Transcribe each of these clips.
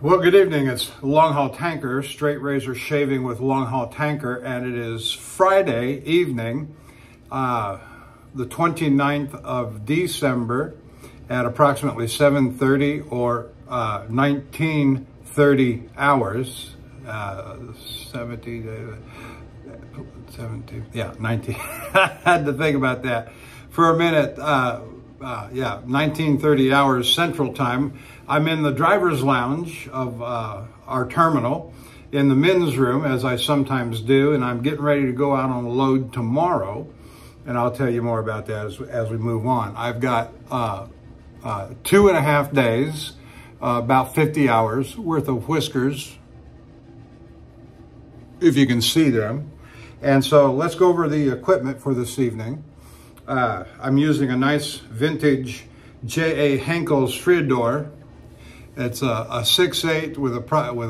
Well, good evening. It's Longhaultanker, straight razor shaving with Longhaultanker, and it is Friday evening, the 29th of December at approximately 7:30 or 19:30 hours. 17, yeah, 19. I had to think about that for a minute. Yeah, 19:30 hours Central Time. I'm in the driver's lounge of our terminal in the men's room, as I sometimes do, and I'm getting ready to go out on a load tomorrow, and I'll tell you more about that as we move on. I've got 2.5 days, about 50 hours worth of whiskers, if you can see them. And so let's go over the equipment for this evening. I'm using a nice vintage J.A. Henkel's Friador. It's a 6.8 with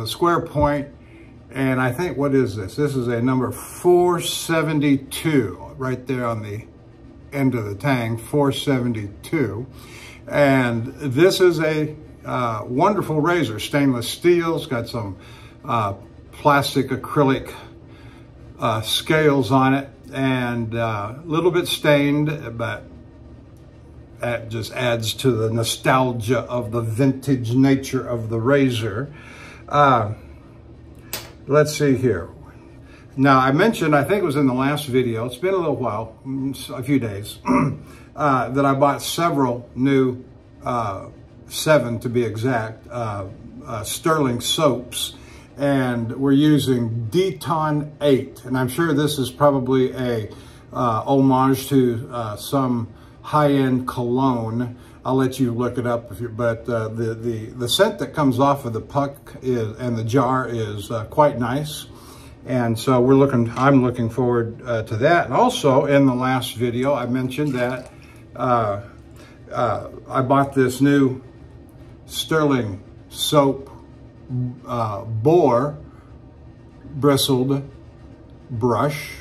a square point, and I think, what is this? This is a number 472 right there on the end of the tang, 472. And this is a wonderful razor, stainless steel. It's got some plastic acrylic scales on it, and a little bit stained, but that just adds to the nostalgia of the vintage nature of the razor. Let's see here. Now, I mentioned, I think it was in the last video, it's been a little while, a few days, that I bought several new, 7 to be exact, sterling soaps. And we're using Deton 8. And I'm sure this is probably a homage to some high-end cologne. I'll let you look it up, but the scent that comes off of the puck and the jar is quite nice. And so I'm looking forward to that. And also in the last video, I mentioned that I bought this new sterling soap boar bristled brush.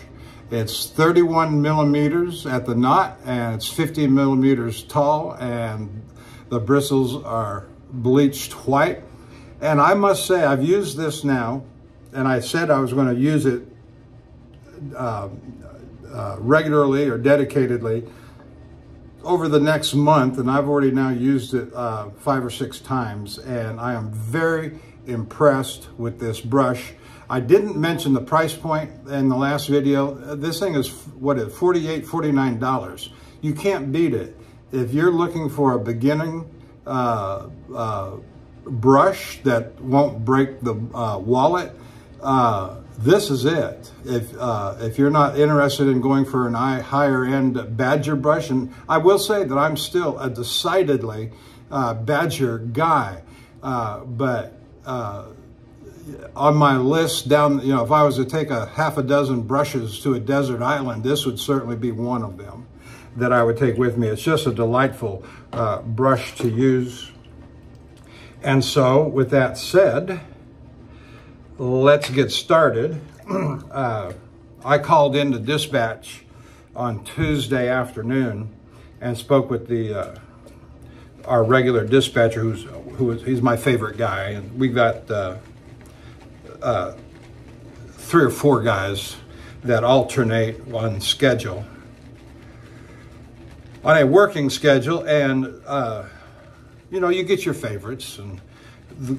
It's 31 millimeters at the knot, and it's 50 millimeters tall, and the bristles are bleached white. And I must say, I've used this now, and I said I was going to use it regularly or dedicatedly over the next month, and I've already now used it 5 or 6 times, and I am very impressed with this brush. I didn't mention the price point in the last video. This thing is, what is it, $48, $49. You can't beat it. If you're looking for a beginning brush that won't break the wallet, this is it. If you're not interested in going for an higher end Badger brush, and I will say that I'm still a decidedly Badger guy, but on my list down, you know, if I was to take a half a dozen brushes to a desert island, this would certainly be one of them that I would take with me. It's just a delightful brush to use. And so with that said, let's get started. I called into dispatch on Tuesday afternoon and spoke with our regular dispatcher, he's my favorite guy, and we got 3 or 4 guys that alternate on schedule, on a working schedule, and you know, you get your favorites, and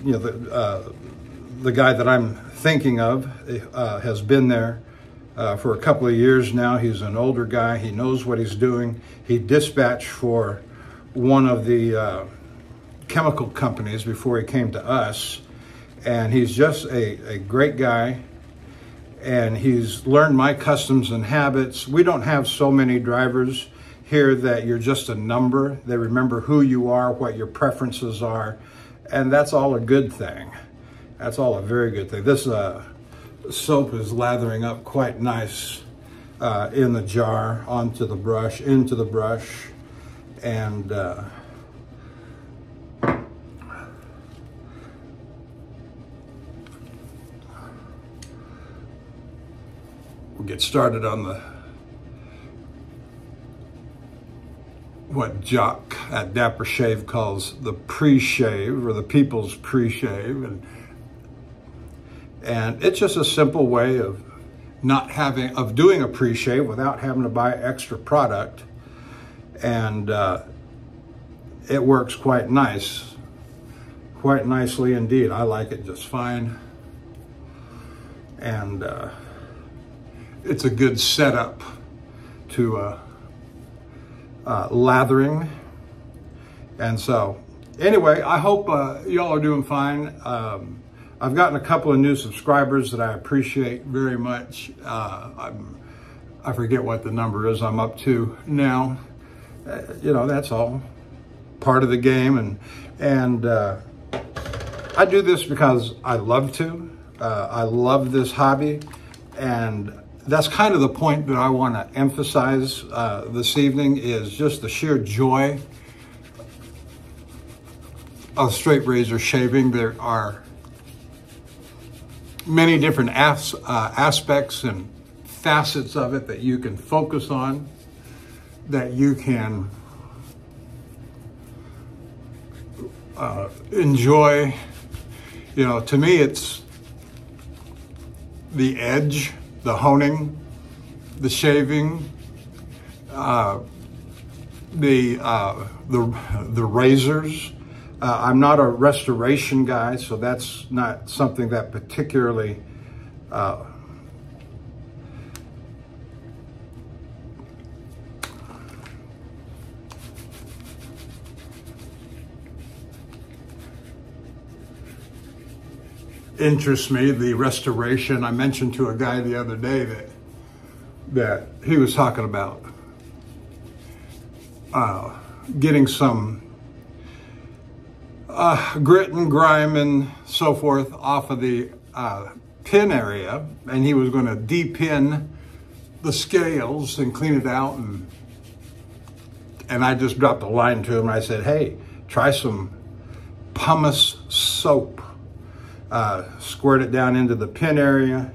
you know, the guy that I'm thinking of has been there for a couple of years now. He's an older guy. He knows what he's doing. He dispatched for one of the chemical companies before he came to us, and he's just a great guy, and he's learned my customs and habits. We don't have so many drivers here that you're just a number. They remember who you are, what your preferences are, and that's all a good thing. That's all a very good thing. This soap is lathering up quite nice in the jar, onto the brush, into the brush, and we'll get started on the what Jock at Dapper Shave calls the pre-shave, or the people's pre-shave. And it's just a simple way of doing a pre-shave without having to buy extra product. And it works quite nicely indeed. I like it just fine. And it's a good setup to lathering. And so anyway, I hope y'all are doing fine. I've gotten a couple of new subscribers that I appreciate very much. I forget what the number is I'm up to now. You know, that's all part of the game. And I do this because I love to. I love this hobby. And that's kind of the point that I want to emphasize this evening, is just the sheer joy of straight razor shaving. There are many different aspects and facets of it that you can focus on, that you can enjoy. You know, to me, it's the edge, the honing, the shaving, the razors. I'm not a restoration guy, so that's not something that particularly interests me, the restoration. I mentioned to a guy the other day that he was talking about getting some grit and grime and so forth off of the pin area, and he was going to de-pin the scales and clean it out. And I just dropped a line to him and I said, hey, try some pumice soap. Squirt it down into the pin area,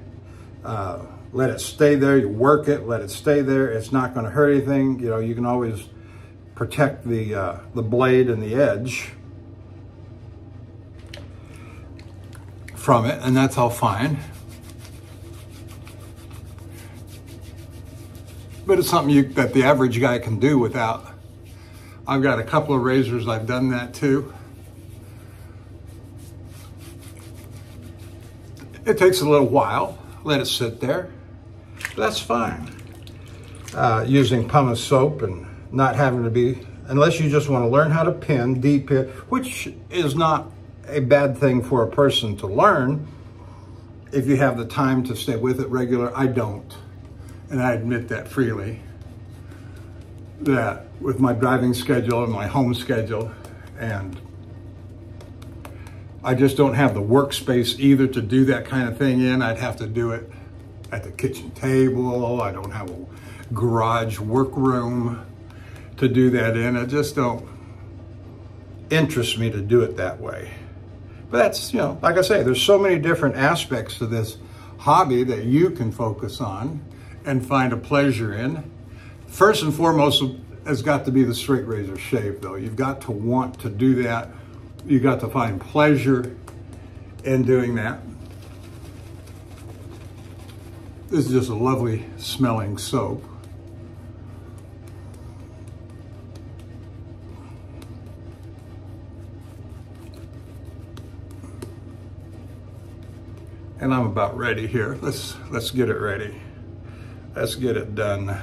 let it stay there. You work it, let it stay there. It's not going to hurt anything. You know, you can always protect the blade and the edge from it, and that's all fine. But it's something that the average guy can do without. I've got a couple of razors I've done that too. It takes a little while, let it sit there. That's fine. Using pumice soap and not having to be, unless you just want to learn how to pin, de-pin, which is not a bad thing for a person to learn if you have the time to stay with it regular. I don't, and I admit that freely, that with my driving schedule and my home schedule, and I just don't have the workspace either to do that kind of thing in. I'd have to do it at the kitchen table. I don't have a garage workroom to do that in. It just don't interest me to do it that way. But that's, you know, like I say, there's so many different aspects to this hobby that you can focus on and find a pleasure in. First and foremost has got to be the straight razor shave, though. You've got to want to do that. You've got to find pleasure in doing that. This is just a lovely smelling soap. And I'm about ready here. Let's get it ready. Let's get it done.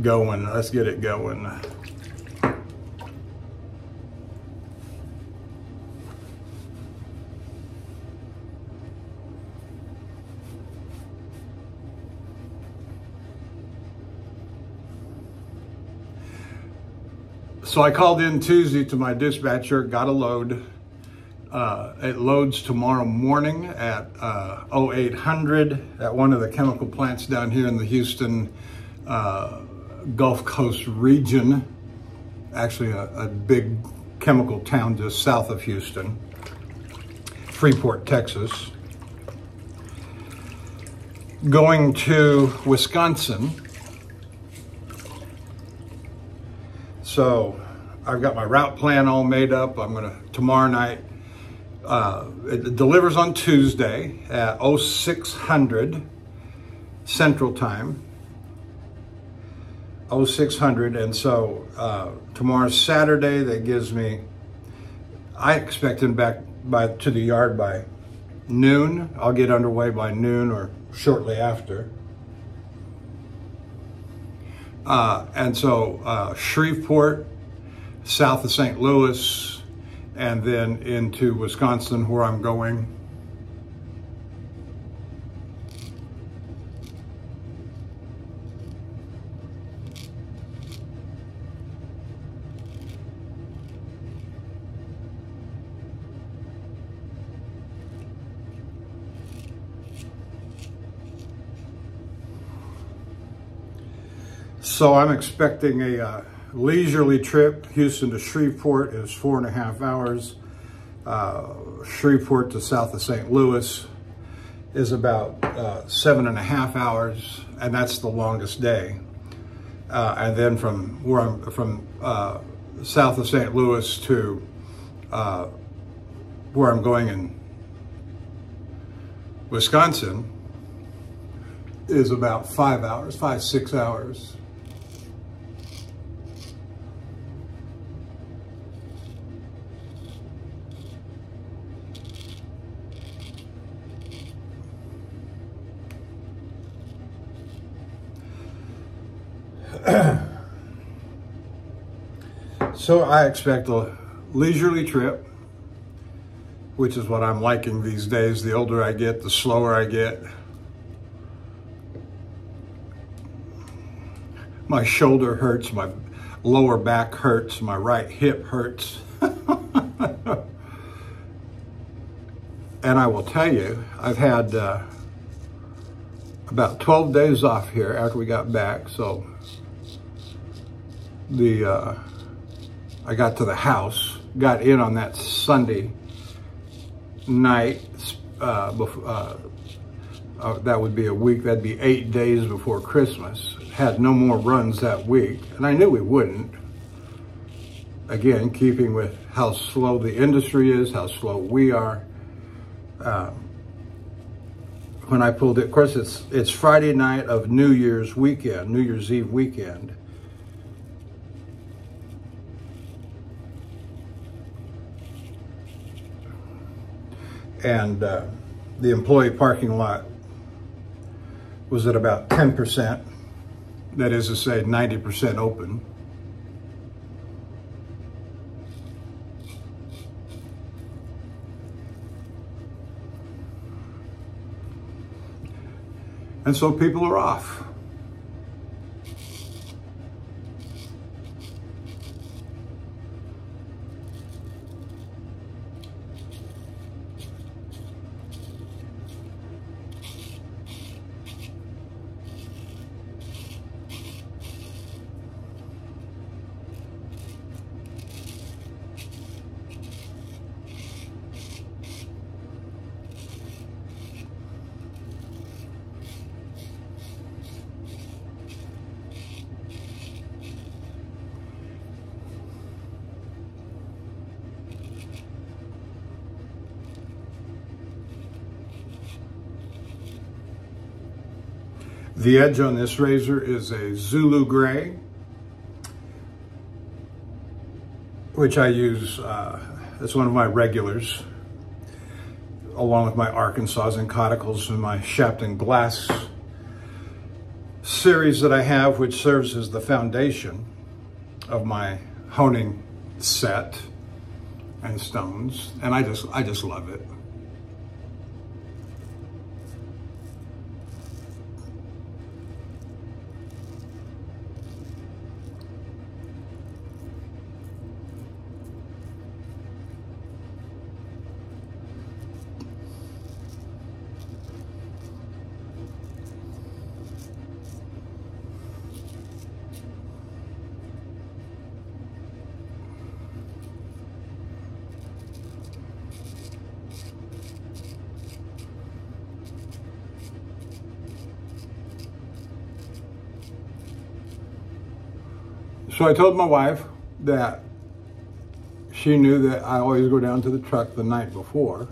Going. Let's get it going. So I called in Tuesday to my dispatcher, got a load. It loads tomorrow morning at 0800 at one of the chemical plants down here in the Houston Gulf Coast region. Actually a big chemical town just south of Houston, Freeport, Texas. Going to Wisconsin. So I've got my route plan all made up. I'm gonna, tomorrow night, it delivers on Tuesday at 0600 Central Time. 0600, and so tomorrow's Saturday. That gives me, I expect him back to the yard by noon. I'll get underway by noon or shortly after. And so Shreveport, south of St. Louis, and then into Wisconsin, where I'm going. So I'm expecting a leisurely trip. Houston to Shreveport is 4.5 hours. Shreveport to south of St. Louis is about 7.5 hours, and that's the longest day. And then from where I'm from, south of St. Louis to where I'm going in Wisconsin is about 5 hours, 5-6 hours. So I expect a leisurely trip, which is what I'm liking these days. The older I get, the slower I get. My shoulder hurts, my lower back hurts, my right hip hurts. And I will tell you, I've had about 12 days off here after we got back. So I got to the house, got in on that Sunday night. That would be a week, that'd be 8 days before Christmas. Had no more runs that week, and I knew we wouldn't. Again, keeping with how slow the industry is, how slow we are. When I pulled it, of course, it's Friday night of New Year's weekend, New Year's Eve weekend. And the employee parking lot was at about 10%. That is to say, 90% open. And so people are off. The edge on this razor is a Zulu gray, which I use, it's one of my regulars, along with my Arkansas and Cauticles and my Shapton Glass series that I have, which serves as the foundation of my honing set and stones. And I just love it. So I told my wife that she knew that I always go down to the truck the night before.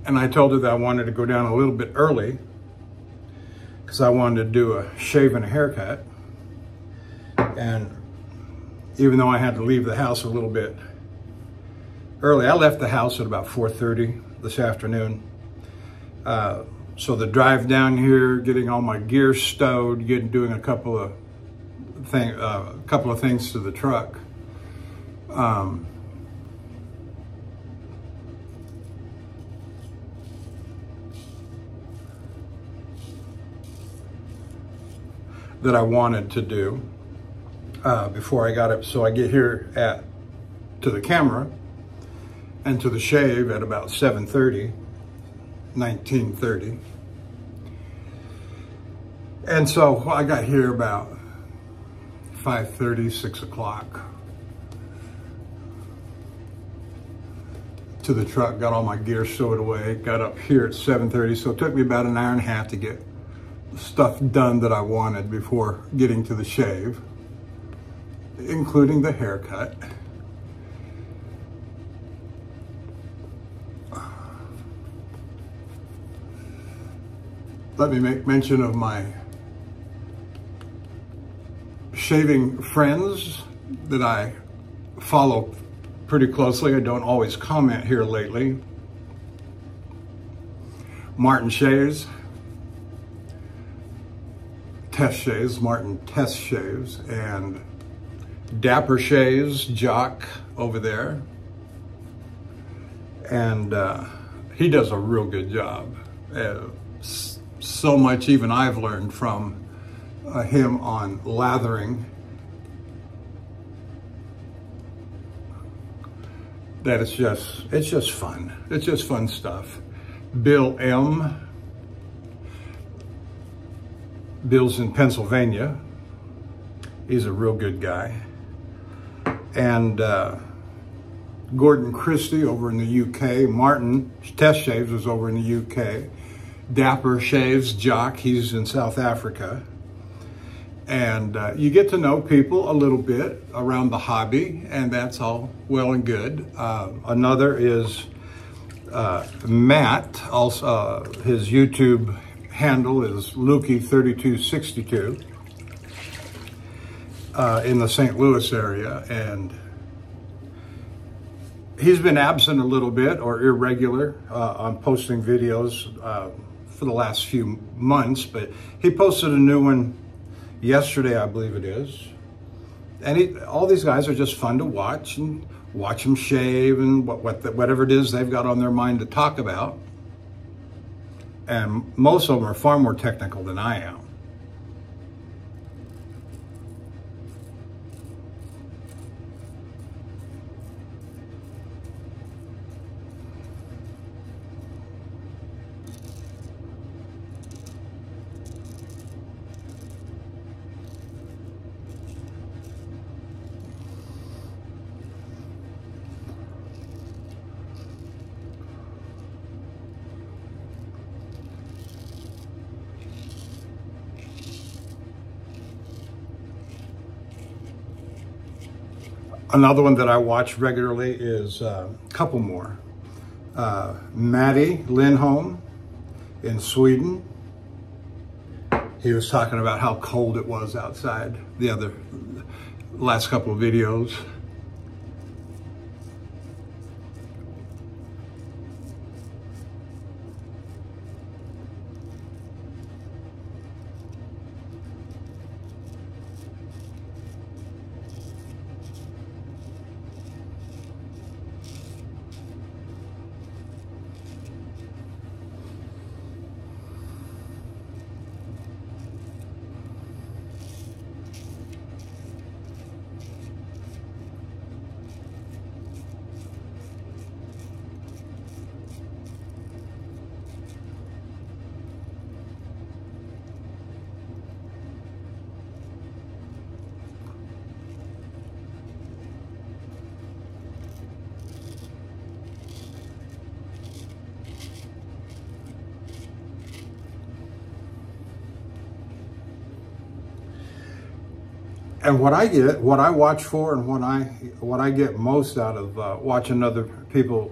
And I told her that I wanted to go down a little bit early because I wanted to do a shave and a haircut. And even though I had to leave the house a little bit early, I left the house at about 4:30 this afternoon. So the drive down here, getting all my gear stowed, doing a couple of things to the truck. That I wanted to do before I got up. So I get here to the camera and to the shave at about 7:30, 19:30. And so I got here about 5:30, 6 o'clock to the truck, got all my gear stowed away, got up here at 7:30. So it took me about an hour and a half to get stuff done that I wanted before getting to the shave, including the haircut. Let me make mention of my shaving friends that I follow pretty closely. I don't always comment here lately. Martin Shaves, Martin Test Shaves, and Dapper Shaves, Jock over there. And he does a real good job. So much even I've learned from him on lathering that it's just fun. It's just fun stuff. Bill M. Bill's in Pennsylvania. He's a real good guy. And Gordon Christie over in the UK. Martin Test Shaves is over in the UK. Dapper Shaves, Jock, he's in South Africa. And you get to know people a little bit around the hobby, and that's all well and good. Another is Matt, also his YouTube handle is Lukey3262 in the St. Louis area, and he's been absent a little bit or irregular on posting videos for the last few months, but he posted a new one yesterday, I believe it is. And all these guys are just fun to watch and watch them shave and whatever it is they've got on their mind to talk about. And most of them are far more technical than I am. Another one that I watch regularly is a couple more. Maddie Lindholm in Sweden. He was talking about how cold it was outside the last couple of videos. And what I watch for, and what I get most out of watching other people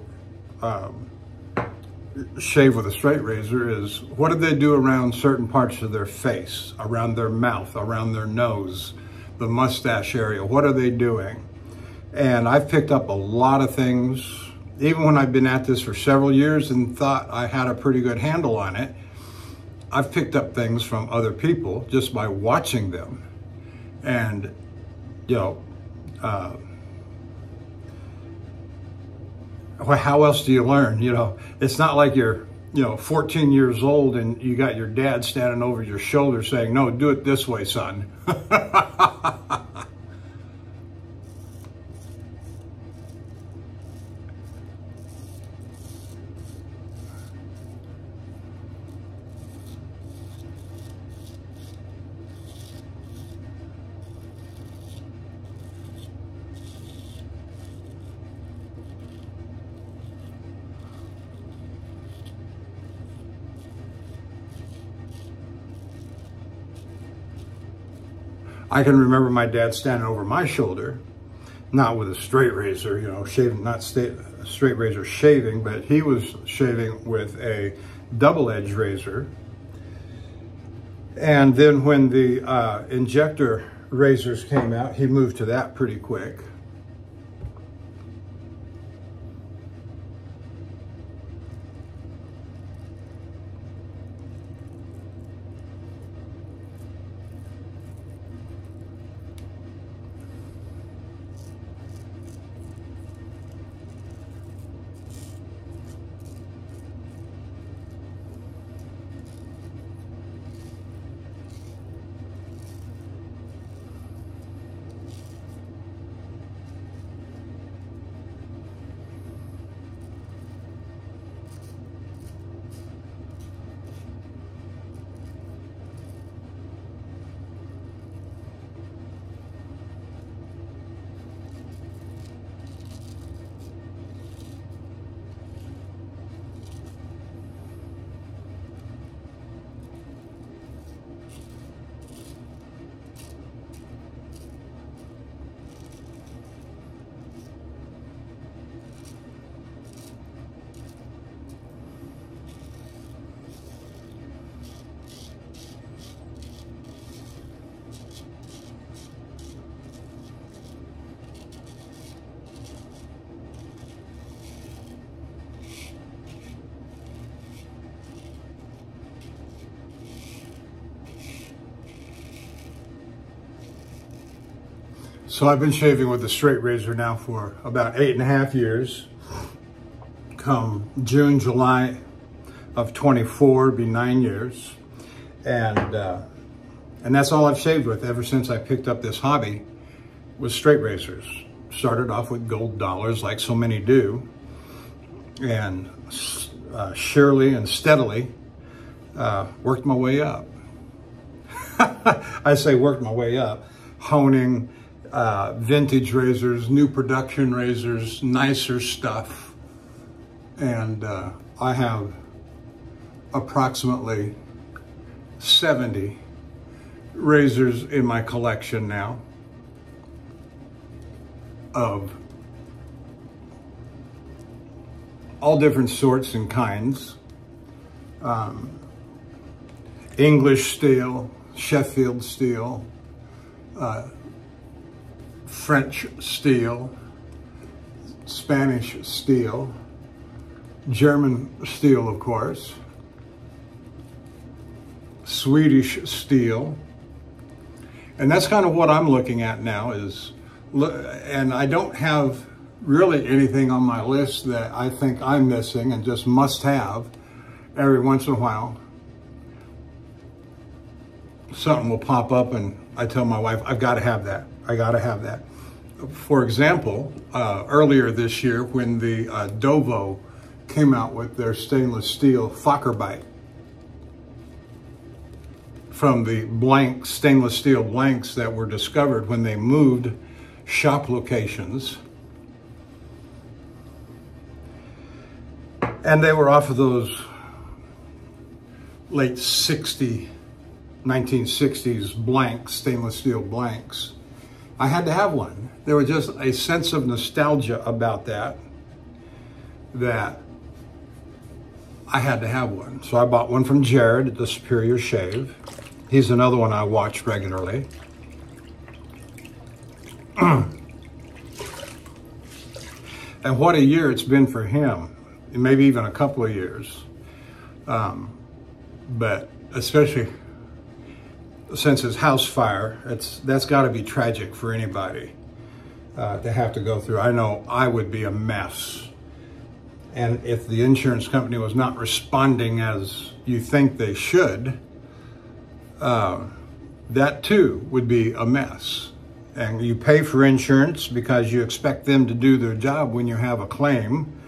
shave with a straight razor is, what do they do around certain parts of their face, around their mouth, around their nose, the mustache area? What are they doing? And I've picked up a lot of things, even when I've been at this for several years and thought I had a pretty good handle on it. I've picked up things from other people just by watching them. And, you know, well, how else do you learn? You know, it's not like you're, 14 years old and you got your dad standing over your shoulder saying, no, do it this way, son. I can remember my dad standing over my shoulder, not with a straight razor, shaving, not straight razor shaving, but he was shaving with a double-edged razor. And then when the injector razors came out, he moved to that pretty quick. So I've been shaving with a straight razor now for about 8.5 years. Come June, July of 24, it'll be 9 years. And that's all I've shaved with ever since I picked up this hobby, was straight razors. Started off with gold dollars like so many do. And surely and steadily worked my way up. I say worked my way up, honing vintage razors, new production razors, nicer stuff. And I have approximately 70 razors in my collection now of all different sorts and kinds. English steel, Sheffield steel, French steel, Spanish steel, German steel, of course, Swedish steel. And that's kind of what I'm looking at now is, and I don't have really anything on my list that I think I'm missing and just must have. Every once in a while, something will pop up and I tell my wife, I've got to have that. I got to have that. For example, earlier this year when the Dovo came out with their stainless steel Fockerbite, from the blank stainless steel blanks that were discovered when they moved shop locations. And they were off of those late 1960s blank stainless steel blanks. I had to have one. There was just a sense of nostalgia about that I had to have one. So I bought one from Jared at the Superior Shave. He's another one I watch regularly. And what a year it's been for him. Maybe even a couple of years. But especially since his house fire, that's got to be tragic for anybody to have to go through. I know I would be a mess. And if the insurance company was not responding as you think they should, that too would be a mess. And you pay for insurance because you expect them to do their job when you have a claim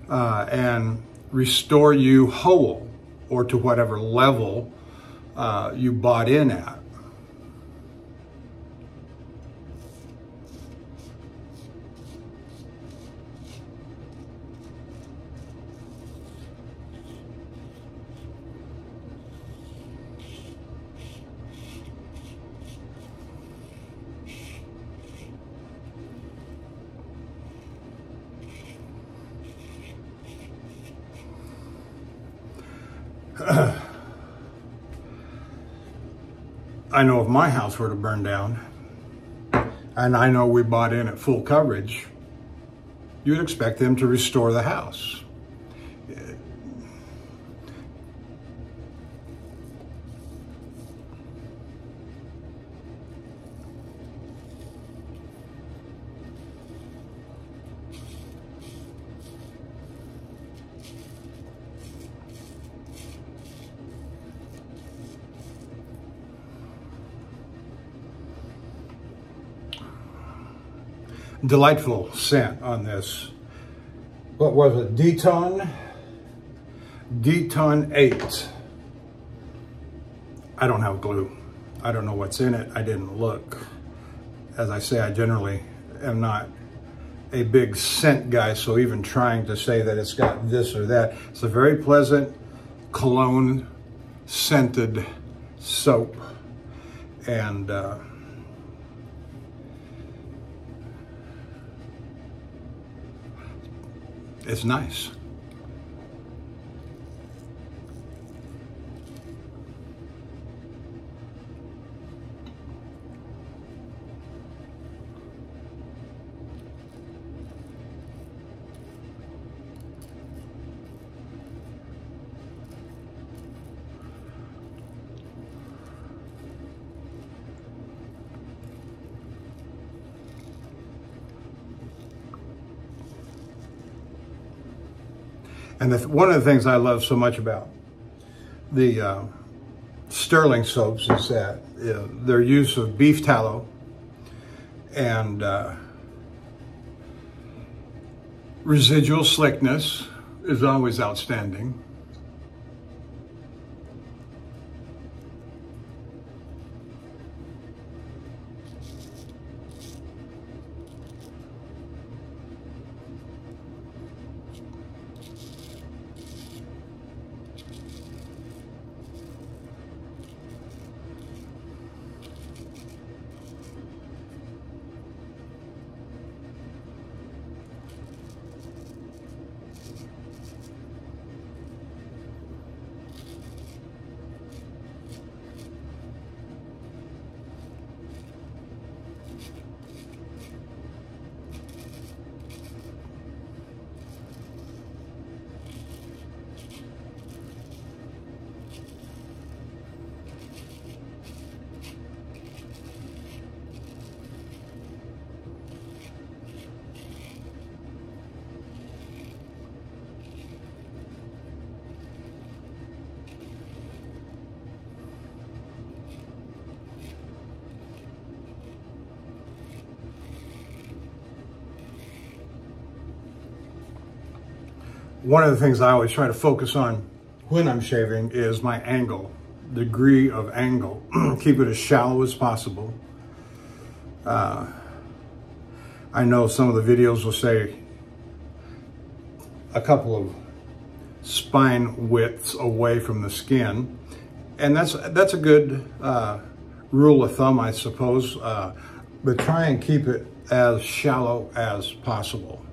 and restore you whole or to whatever level you bought in at. I know if my house were to burn down, and I know we bought in at full coverage, you'd expect them to restore the house. Delightful scent on this. What was it? Deton 8. I don't have a clue. I don't know what's in it. I didn't look. As I say, I generally am not a big scent guy, so even trying to say that it's got this or that. It's a very pleasant cologne scented soap. And it's nice. And one of the things I love so much about the Sterling soaps is that their use of beef tallow and residual slickness is always outstanding. One of the things I always try to focus on when I'm shaving is my angle, degree of angle. Keep it as shallow as possible. I know some of the videos will say a couple of spine widths away from the skin, and that's a good rule of thumb, I suppose. but try and keep it as shallow as possible.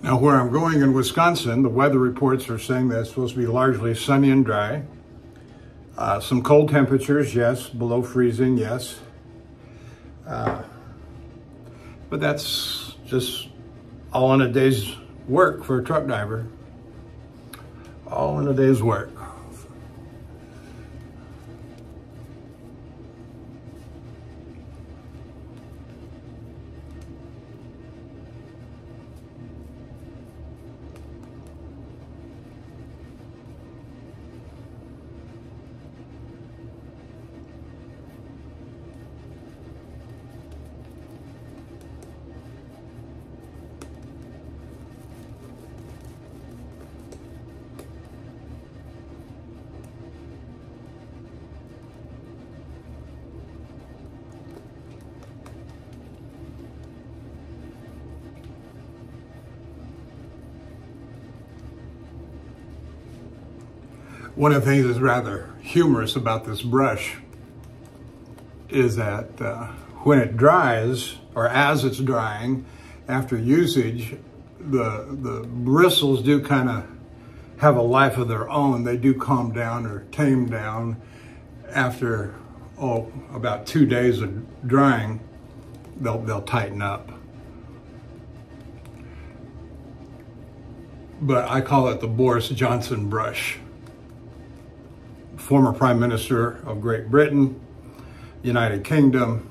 Now, where I'm going in Wisconsin, the weather reports are saying that it's supposed to be largely sunny and dry. Some cold temperatures, yes. Below freezing, yes. But that's just all in a day's work for a truck driver. All in a day's work. One of the things that's rather humorous about this brush is that when it dries, or as it's drying, after usage, the bristles do kind of have a life of their own. They do calm down or tame down after, about 2 days of drying, they'll tighten up. But I call it the Boris Johnson brush. Former Prime Minister of Great Britain, United Kingdom,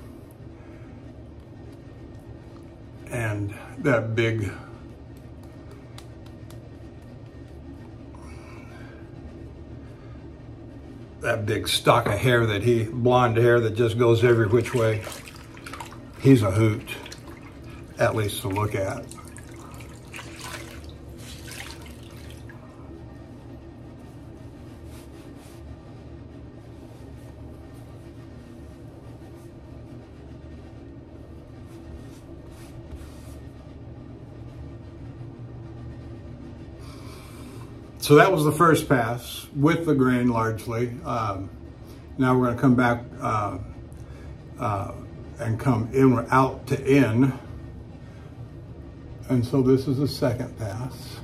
and that big stock of hair blonde hair that just goes every which way. He's a hoot, at least to look at. So that was the first pass with the grain largely. Now we're going to come back and come in, out to in. And so this is the second pass.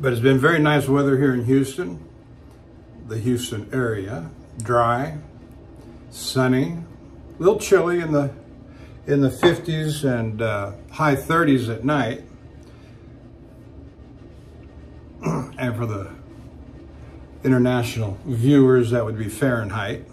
But it's been very nice weather here in Houston, the Houston area. Dry, sunny, a little chilly in the 50s and high 30s at night. And for the international viewers, that would be Fahrenheit.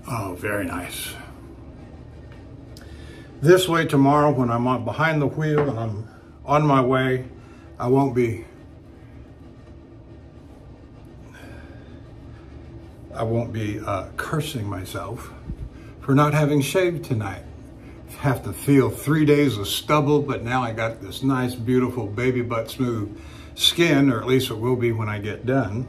Oh, very nice. This way tomorrow when I'm behind the wheel and I'm on my way, I won't be cursing myself for not having shaved tonight. Have to feel 3 days of stubble, but now I got this nice, beautiful baby butt smooth skin, or at least it will be when I get done.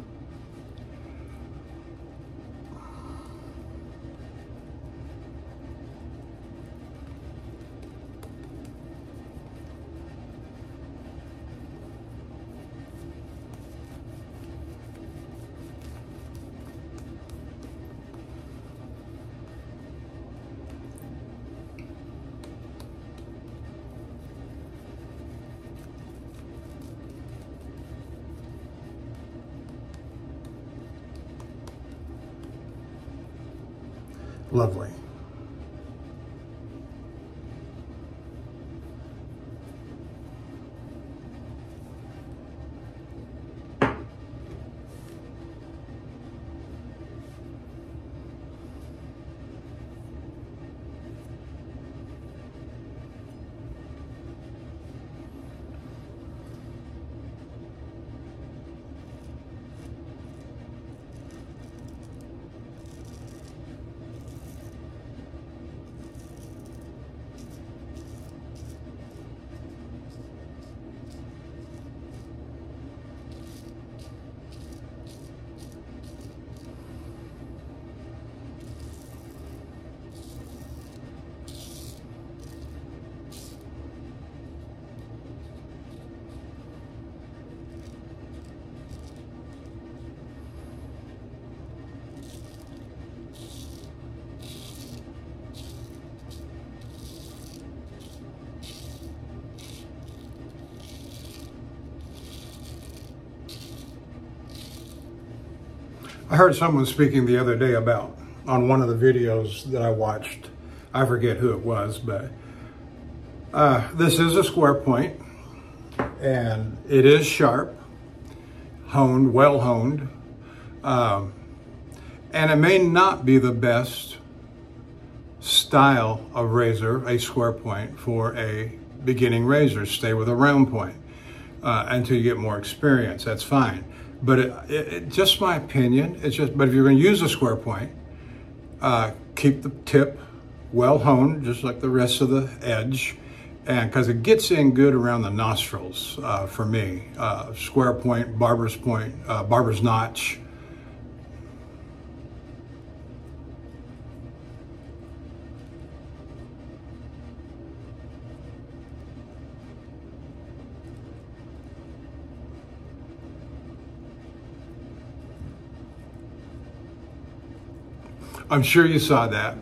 Lovely. I heard someone speaking the other day about, on one of the videos that I watched, I forget who it was, but this is a square point, and it is sharp, honed, well honed, and it may not be the best style of razor, a square point, for a beginning razor. Stay with a round point until you get more experience. That's fine. But it just my opinion. It's just. But if you're going to use a square point, keep the tip well honed, just like the rest of the edge, and because it gets in good around the nostrils. For me, square point, barber's notch. I'm sure you saw that.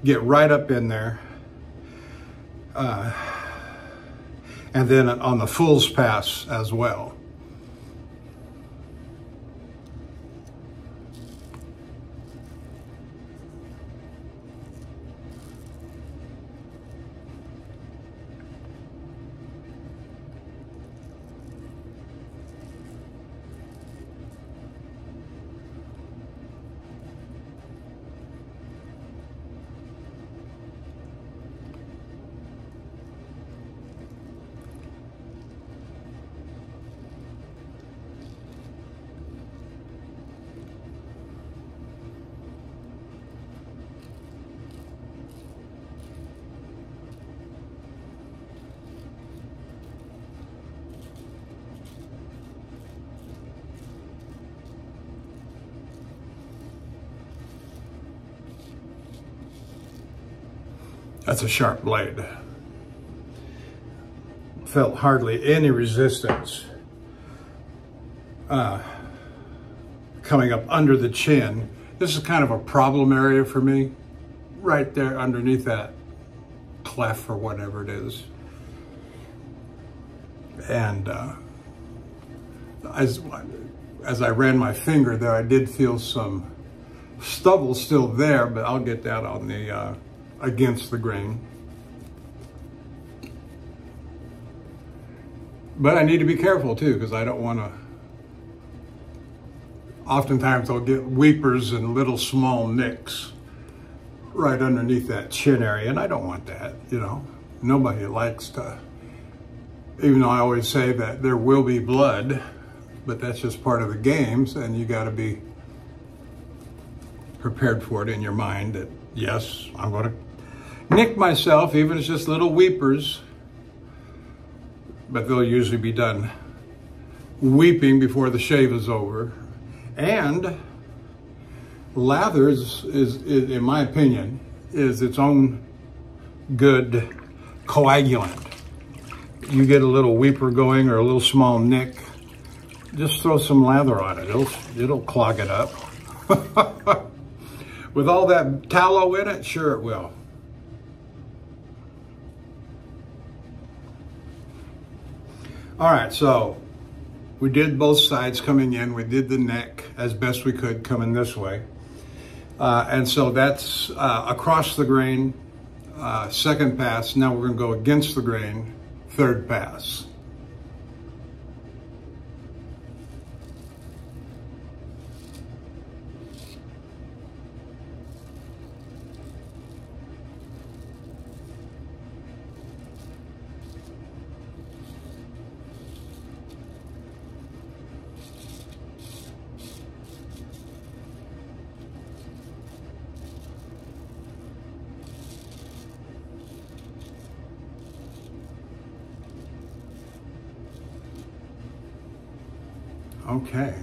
Get right up in there. And then on the fool's pass as well. That's a sharp blade. Felt hardly any resistance coming up under the chin. This is kind of a problem area for me, right there underneath that cleft or whatever it is. And as I ran my finger there, I did feel some stubble still there, but I'll get that on the against the grain. But I need to be careful too, because I don't want to, oftentimes I'll get weepers and little small nicks right underneath that chin area, and I don't want that, you know. Nobody likes to, even though I always say that there will be blood, but that's just part of the games, and you got to be prepared for it in your mind that, yes, I'm going to nick myself, even if it's just little weepers, but they'll usually be done weeping before the shave is over. And lather is, in my opinion, is its own good coagulant. You get a little weeper going or a little small nick, just throw some lather on it. It'll clog it up. With all that tallow in it, sure it will. All right, so we did both sides coming in. We did the neck as best we could coming this way. And so that's across the grain, second pass. Now we're gonna go against the grain, third pass. Okay.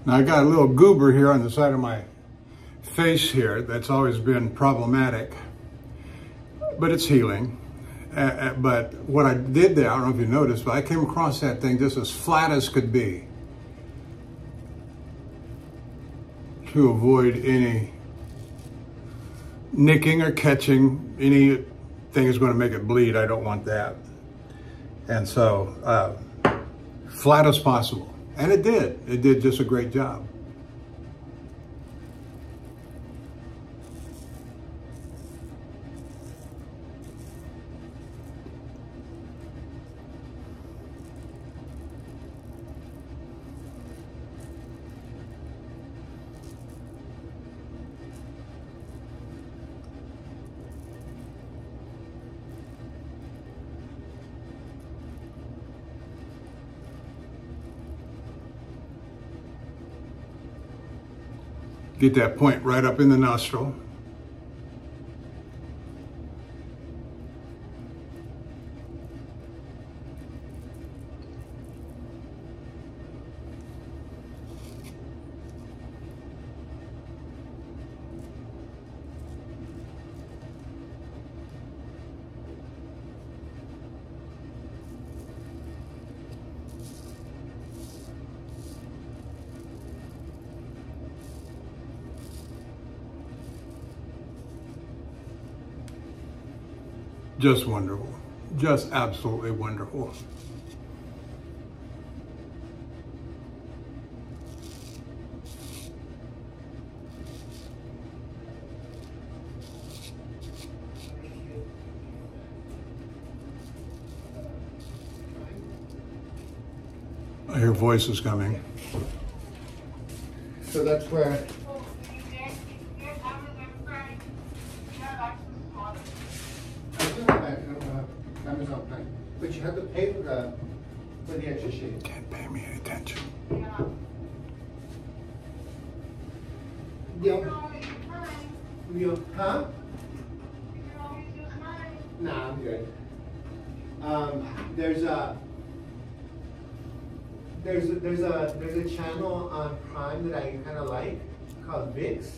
Now I got a little goober here on the side of my face here that's always been problematic, but it's healing. But what I did there, I don't know if you noticed, but I came across that thing just as flat as could be to avoid any nicking or catching. Anything is going to make it bleed. I don't want that. And so flat as possible. And it did. It did just a great job. Get that point right up in the nostril. Just wonderful. Just absolutely wonderful. I hear voices coming. So that's where Amazon Prime, but you have to pay for the extra shit. Can't pay me any attention. Huh? Nah, I'm good. There's a channel on Prime that I kind of like called VIX.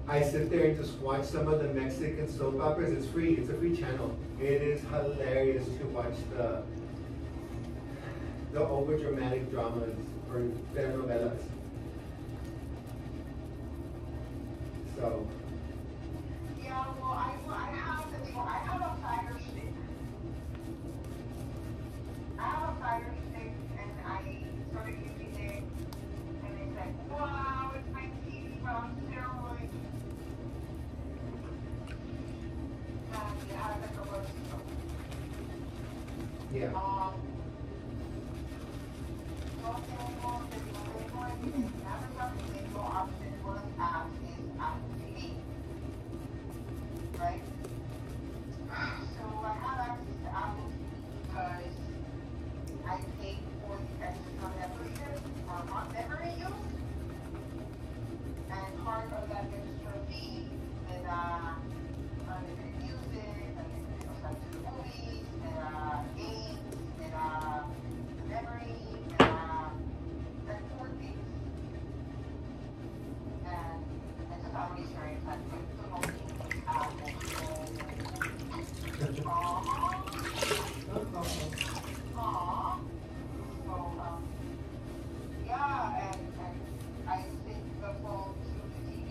I sit there and just watch some of the Mexican soap operas. It's free. It's a free channel. It is hilarious to watch the over dramatic dramas or telenovelas. So. Yeah, well, I have a fire stick. I have a fire stick, and I started using it, and it's like, wow, it's my TV, but on steroids. And it has like a worse stuff. Yeah. Right? So I have access to Apple TV because I paid for the extra membership for month memory use. And part of that extra fee is unlimited music, unlimited movies, games, memory, and 4 things. And it's just always very expensive. Yeah, and I think the phone to the TV,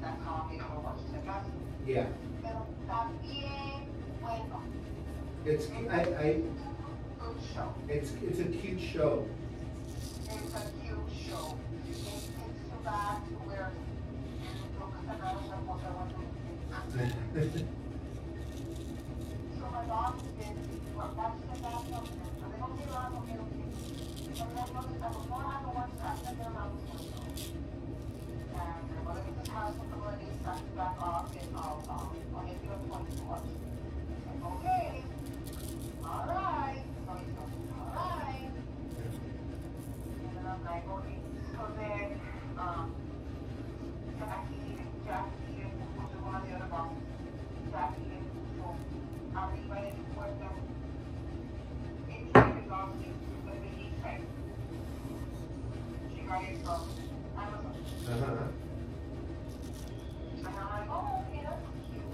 that's how I'm able to watch the movie. Yeah. Pero también, bueno, It's good show. it's a cute show. It's a cute show. It takes you back to where so my dog did watch the bathroom, so they don't get around with me. So I noticed I was more on the one side than the other. And my mother in this house with the money starts back off and I'll get you a point to watch. Okay. All right. So he goes, all right. And then I'm like, okay. So then, Jackie, which is one of the other bosses, Jackie and Puso, arriba de mi puerta, and she belongs to the Benin side. She got it from Amazon. And I'm like, oh, okay, that's cute.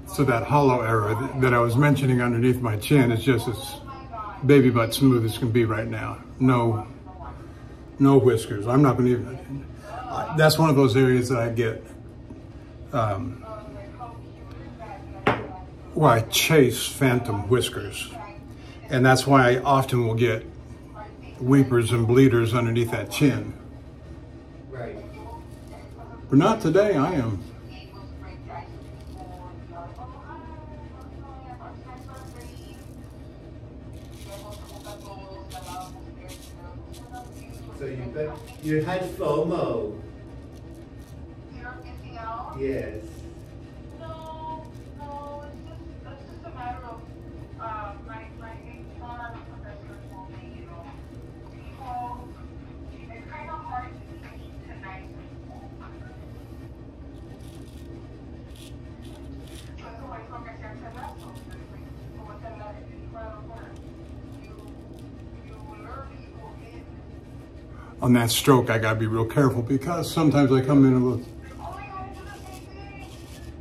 So that hollow area that I was mentioning underneath my chin is just as baby butt smooth as can be right now. No whiskers. I'm not going to even, that's one of those areas that I get, where I chase phantom whiskers. And that's why I often will get weepers and bleeders underneath that chin. Right. But not today, I am. So you had FOMO. Yes. No, it's just a matter of my HR professor told me, you know, people, it's kind of hard to speak to nice people. Eso es lo que se hace rato, como te la you learn people in. On that stroke, I gotta be real careful because sometimes I come in a little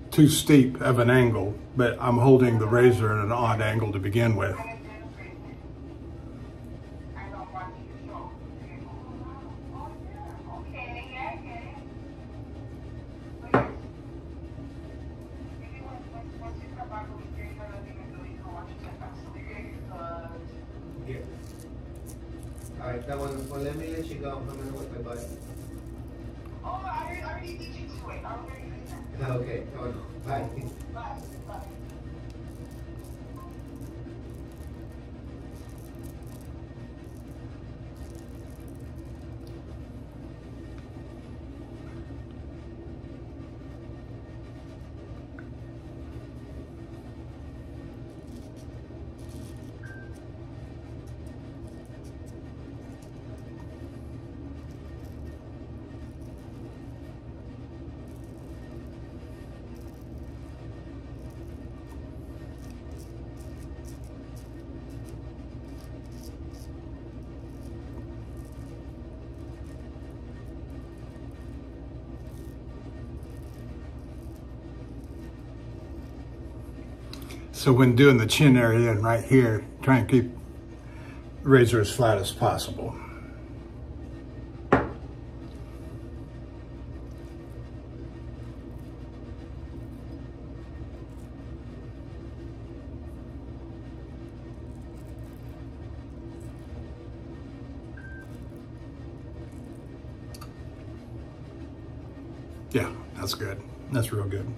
too steep of an angle, but I'm holding the razor at an odd angle to begin with. Here. All right, that one. Well, let me let you go. I'm gonna whip my butt. Oh, I already beat you to it. I already did that. Okay. Oh, bye. Bye. Bye. So when doing the chin area and right here, try and keep the razor as flat as possible. Yeah, that's good. That's real good.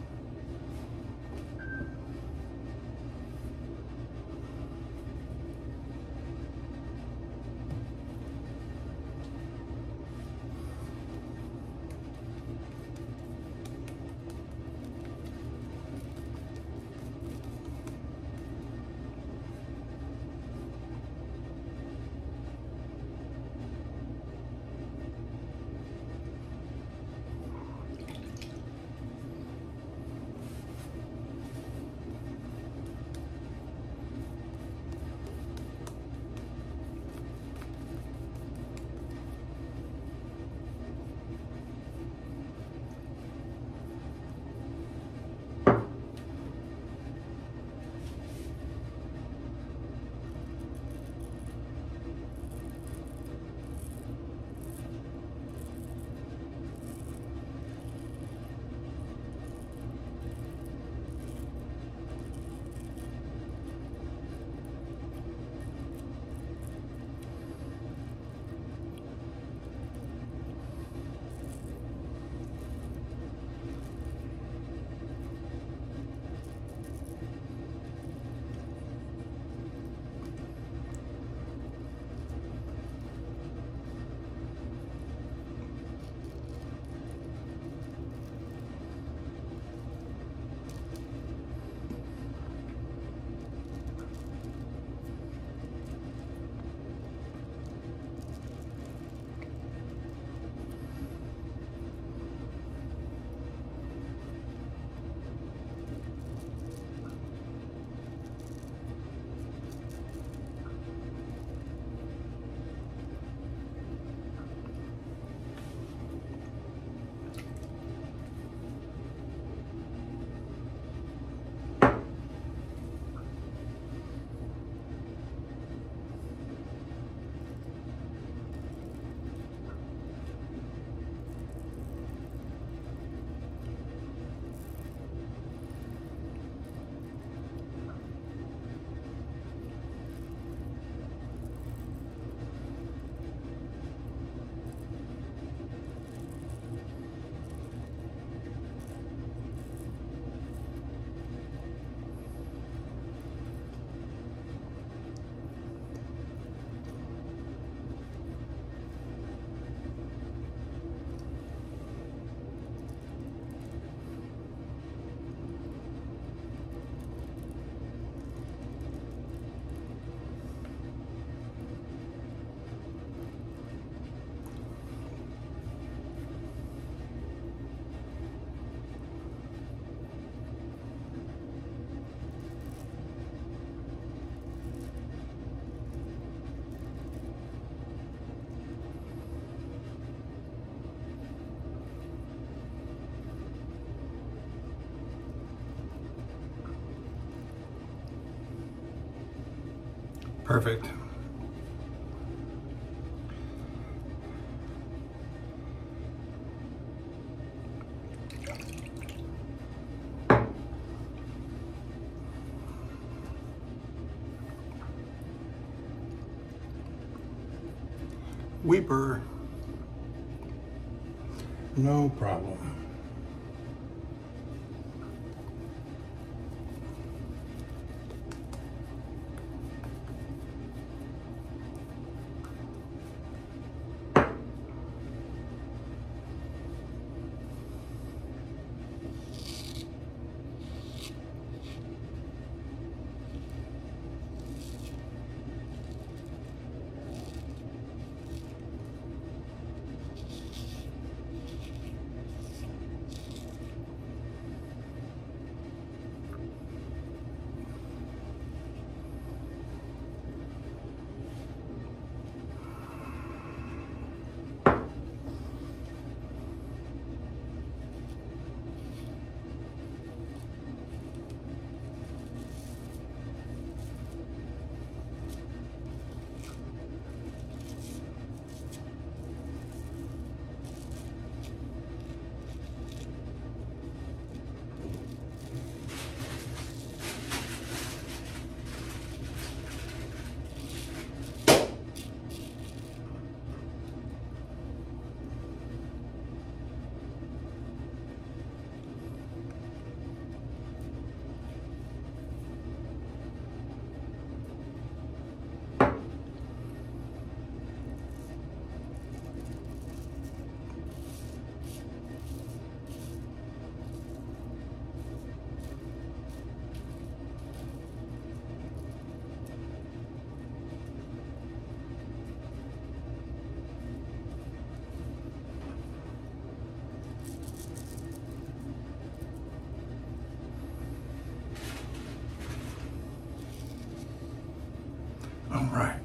Perfect. Weeper. No problem. All right.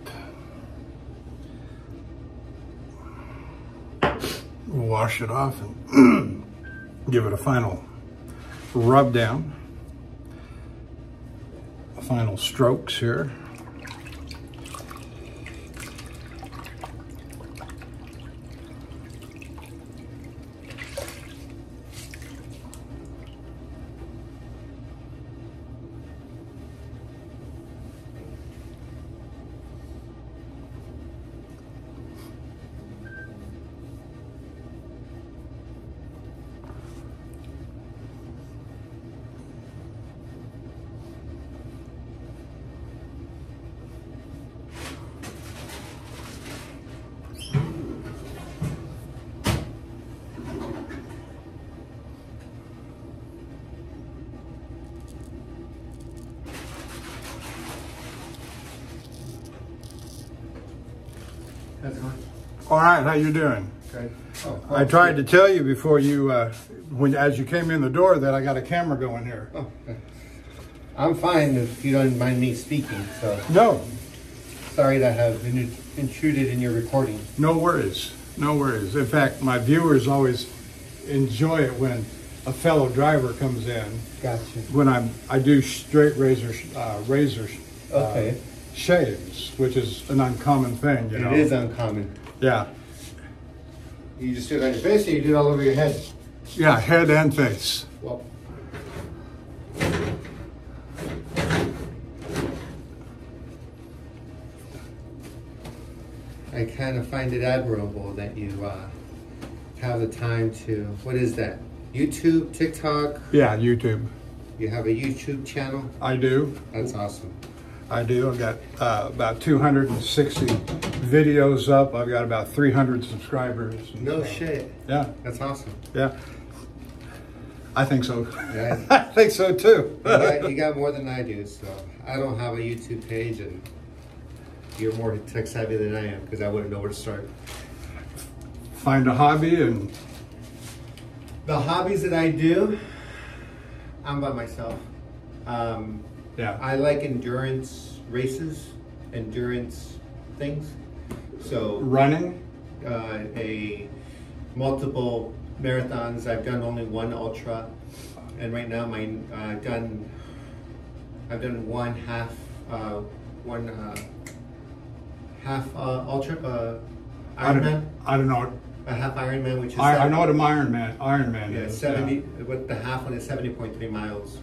We'll wash it off and give it a final rub down. Final strokes here. How's it going? All right, how you doing? Good. Oh, I tried to tell you before you, as you came in the door, that I got a camera going here. Oh, okay. I'm fine if you don't mind me speaking, so. No, Sorry to have intruded in your recording. no worries, no worries. In fact, my viewers always enjoy it when a fellow driver comes in. Gotcha. When I do straight razor Okay. shaves, which is an uncommon thing, you know. It is uncommon. Yeah, You just do it on your face or you do it all over your head? yeah, head and face. Well. I kind of find it admirable that you have the time to, what is that? YouTube, TikTok? Yeah, YouTube. You have a YouTube channel? I do. That's awesome. I do. I've got about 260 videos up. I've got about 300 subscribers. No shit. Yeah, That's awesome. yeah. I think so. Yeah. I think so too. You got more than I do, so I don't have a YouTube page, and you're more tech savvy than I am because I wouldn't know where to start. Find a hobby and The hobbies that I do, I'm by myself. yeah. I like endurance races, endurance things. So Running. a multiple marathons. I've done only one ultra, and right now I've done one half, one half ultra Ironman. I don't know. A half Ironman, which is I know what an Ironman yeah, is. 70. With the half one is 70.3 miles.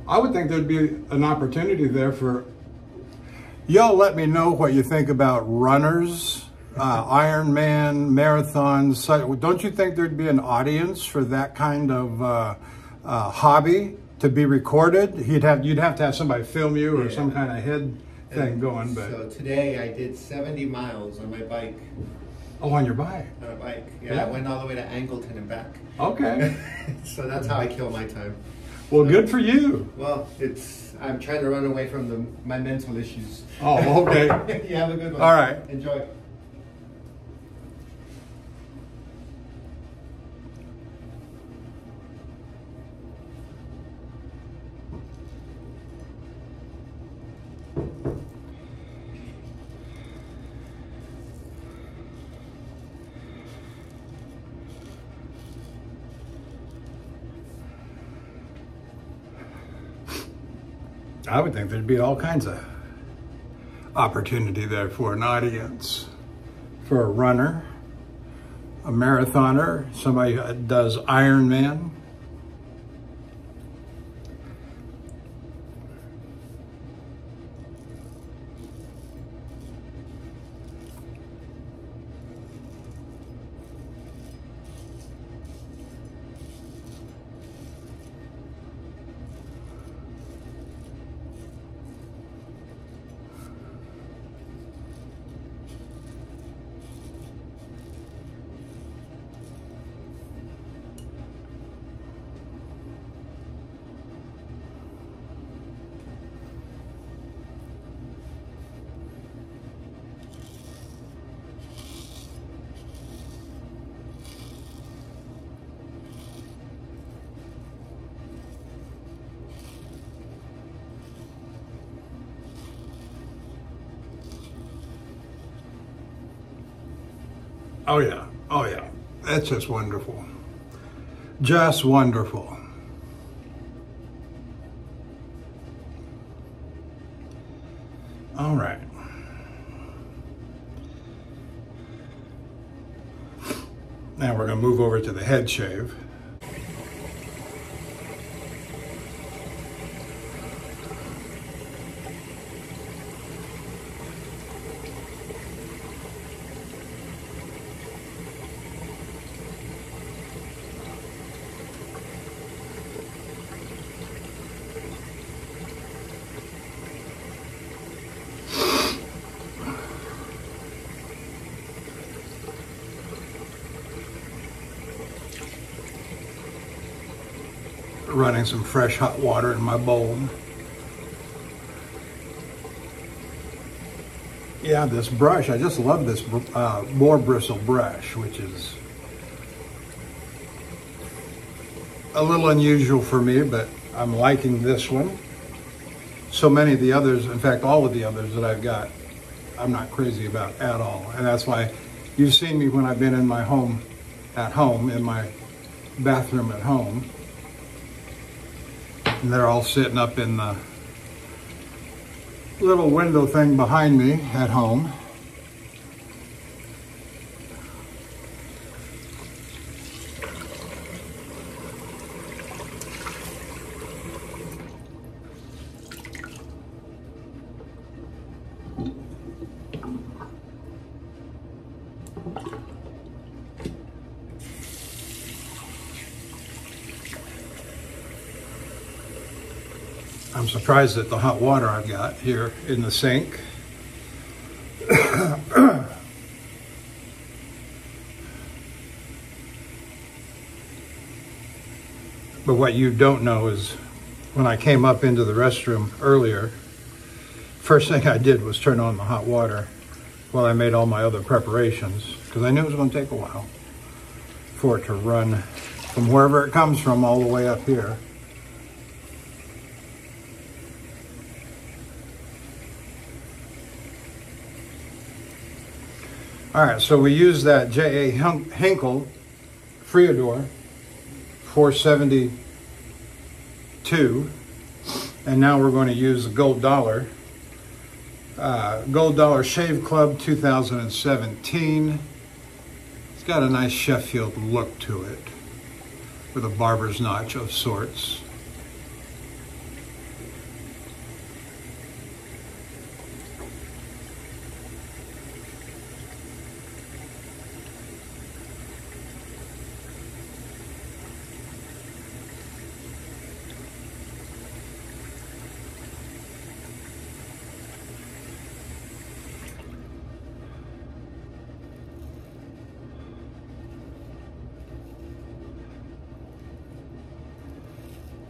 I would think there'd be an opportunity there for. Y'all let me know what you think about runners, Ironman, marathons. Don't you think there'd be an audience for that kind of hobby to be recorded? You'd have to have somebody film you or some kind of head thing going. But so today I did 70 miles on my bike. Oh, on your bike? On a bike. Yeah, I went all the way to Angleton and back. Okay. So that's how I kill my time. Well, good for you. Well, I'm trying to run away from my mental issues. Oh, okay. You have a good one. All right. Enjoy. I would think there'd be all kinds of opportunity there for an audience, for a runner, a marathoner, somebody who does Ironman. Oh yeah, oh yeah. That's just wonderful. Just wonderful. All right. Now we're going to move over to the head shave. Running some fresh hot water in my bowl. Yeah, this brush, I just love this boar bristle brush, which is a little unusual for me, but I'm liking this one. So many of the others, in fact, all of the others that I've got, I'm not crazy about at all. And that's why you've seen me when I've been in my home, in my bathroom at home. And they're all sitting up in the little window thing behind me at home. I'm surprised at the hot water I've got here in the sink. But what you don't know is when I came up into the restroom earlier, first thing I did was turn on the hot water while I made all my other preparations, because I knew it was going to take a while for it to run from wherever it comes from all the way up here. All right, so we use that J.A. Hinkle Freador 472, and now we're going to use the Gold Dollar Gold Dollar Shave Club 2017. It's got a nice Sheffield look to it, with a barber's notch of sorts.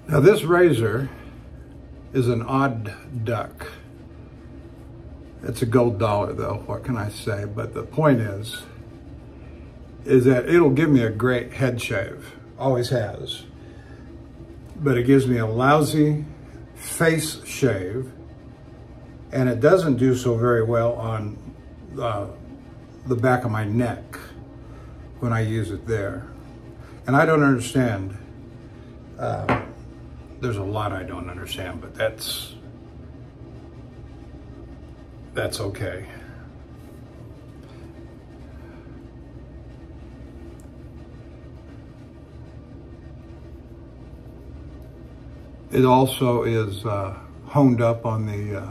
Now this razor is an odd duck. It's a Gold Dollar though, what can I say? But the point is that it'll give me a great head shave, always has. But it gives me a lousy face shave, and it doesn't do so very well on the back of my neck when I use it there. And I don't understand. There's a lot I don't understand, but that's okay. It also is honed up on the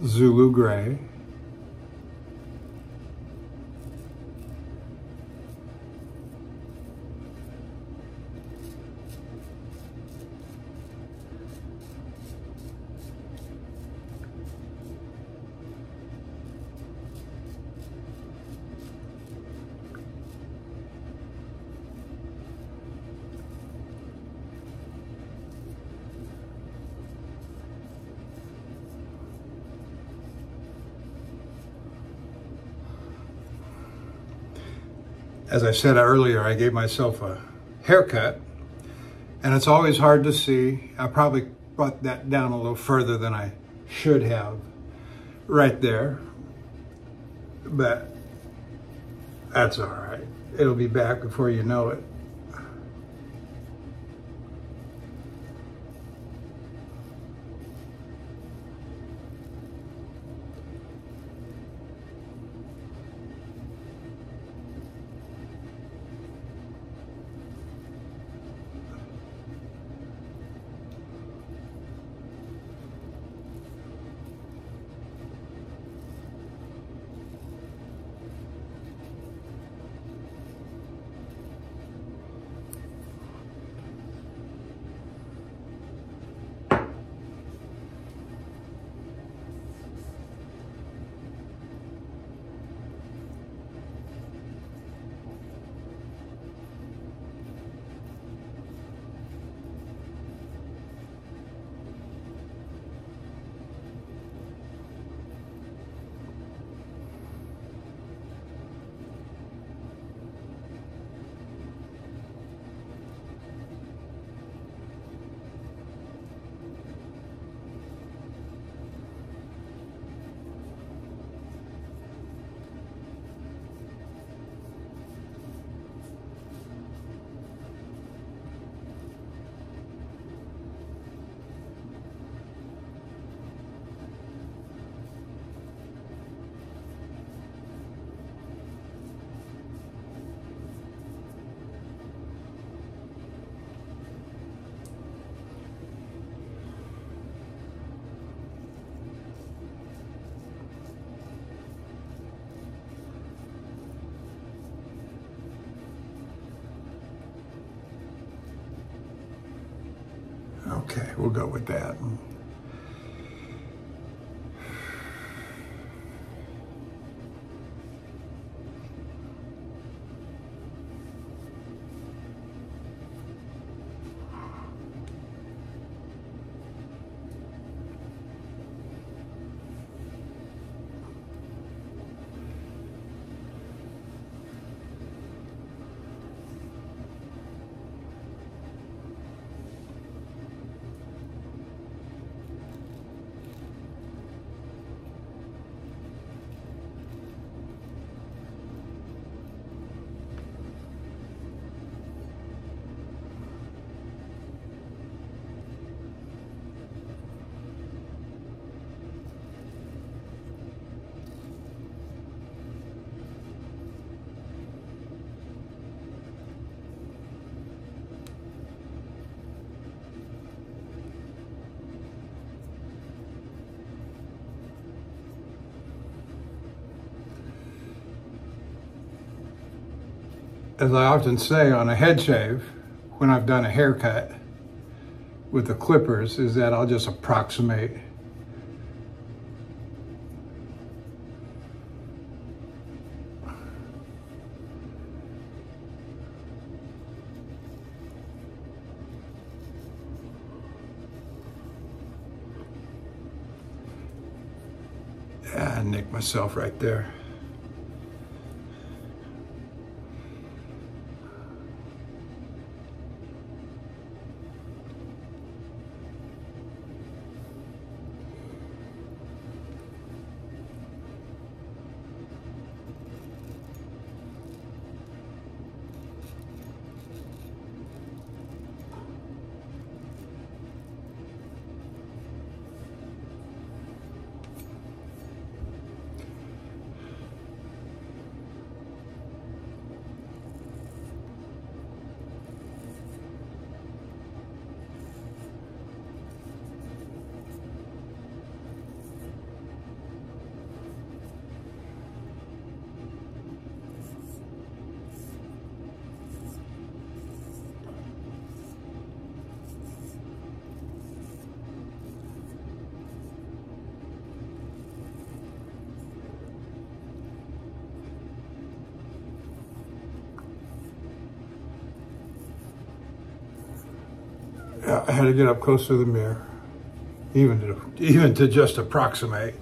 Zulu Gray. As I said earlier, I gave myself a haircut, and it's always hard to see. I probably brought that down a little further than I should have right there, but that's all right. It'll be back before you know it. Okay, we'll go with that. as I often say on a head shave, when I've done a haircut with the clippers, is that I'll just approximate. Yeah, I nicked myself right there. Yeah, I had to get up close to the mirror, even to just approximate.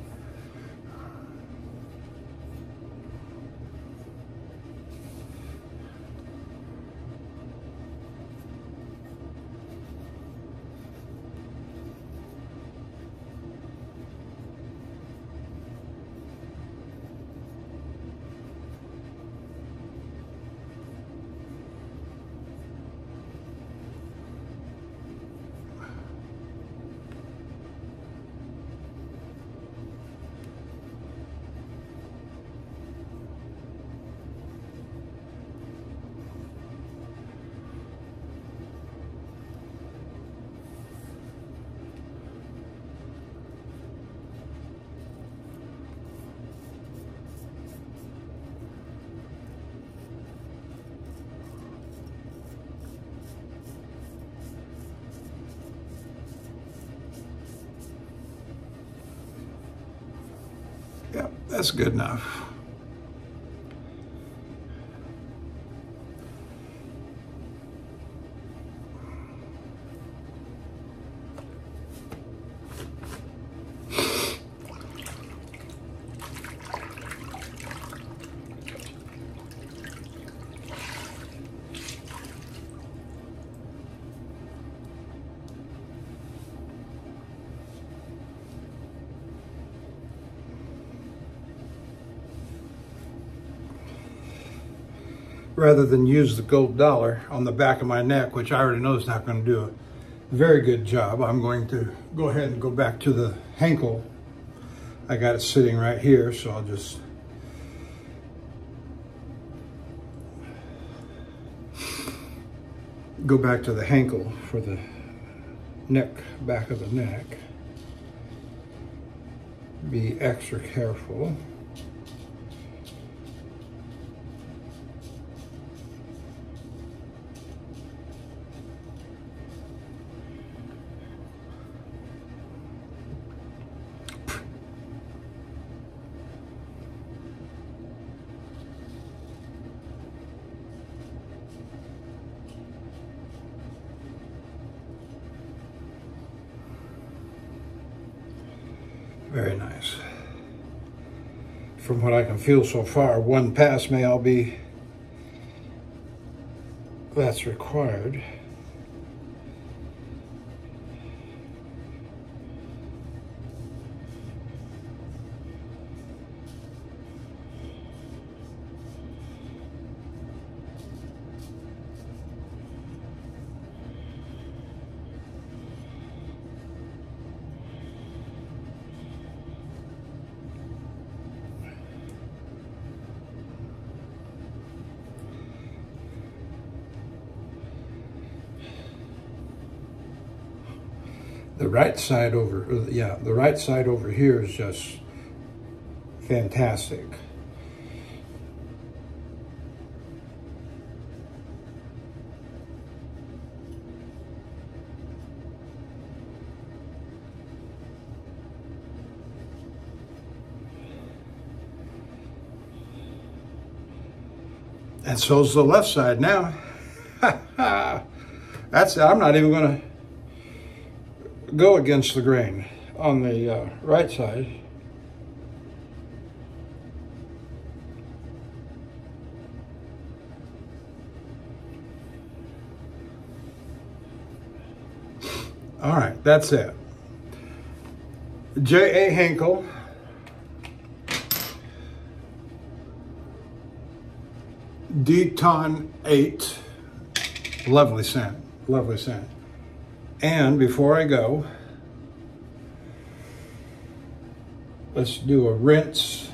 Yeah, that's good enough. Rather than use the gold dollar on the back of my neck, which I already know is not going to do a very good job, I'm going to go ahead and go back to the Henkel. I got it sitting right here, so I'll just go back to the Henkel for the neck, back of the neck. Be extra careful. Very nice. From what I can feel so far, one pass may all be that's required. The right side over, yeah, the right side over here is just fantastic. And so's the left side now. I'm not even going to go against the grain on the right side. All right, that's it. J.A. Henkel. Deton 8. Lovely scent. Lovely scent. And before I go, let's do a rinse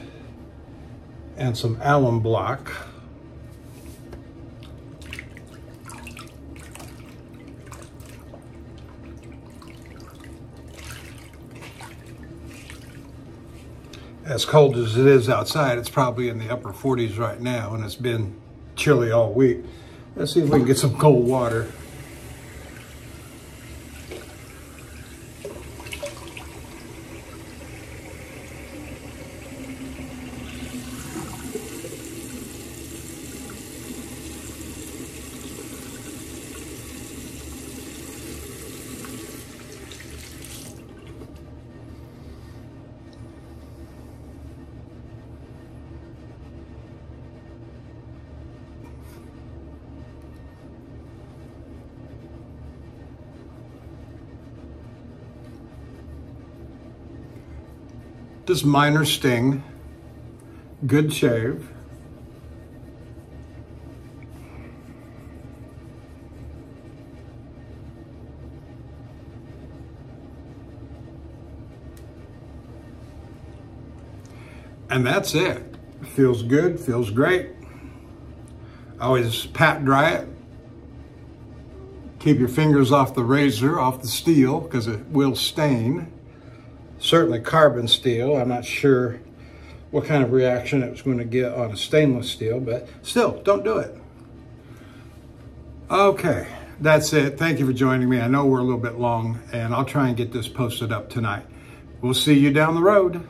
and some alum block. As cold as it is outside, it's probably in the upper 40s right now, and it's been chilly all week. Let's see if we can get some cold water. Just minor sting, good shave. And that's it. Feels good, feels great. Always pat dry it. Keep your fingers off the razor, off the steel, because it will stain. Certainly carbon steel. I'm not sure what kind of reaction it was going to get on a stainless steel, but still, don't do it. Okay, that's it. Thank you for joining me. I know we're a little bit long, and I'll try and get this posted up tonight. We'll see you down the road.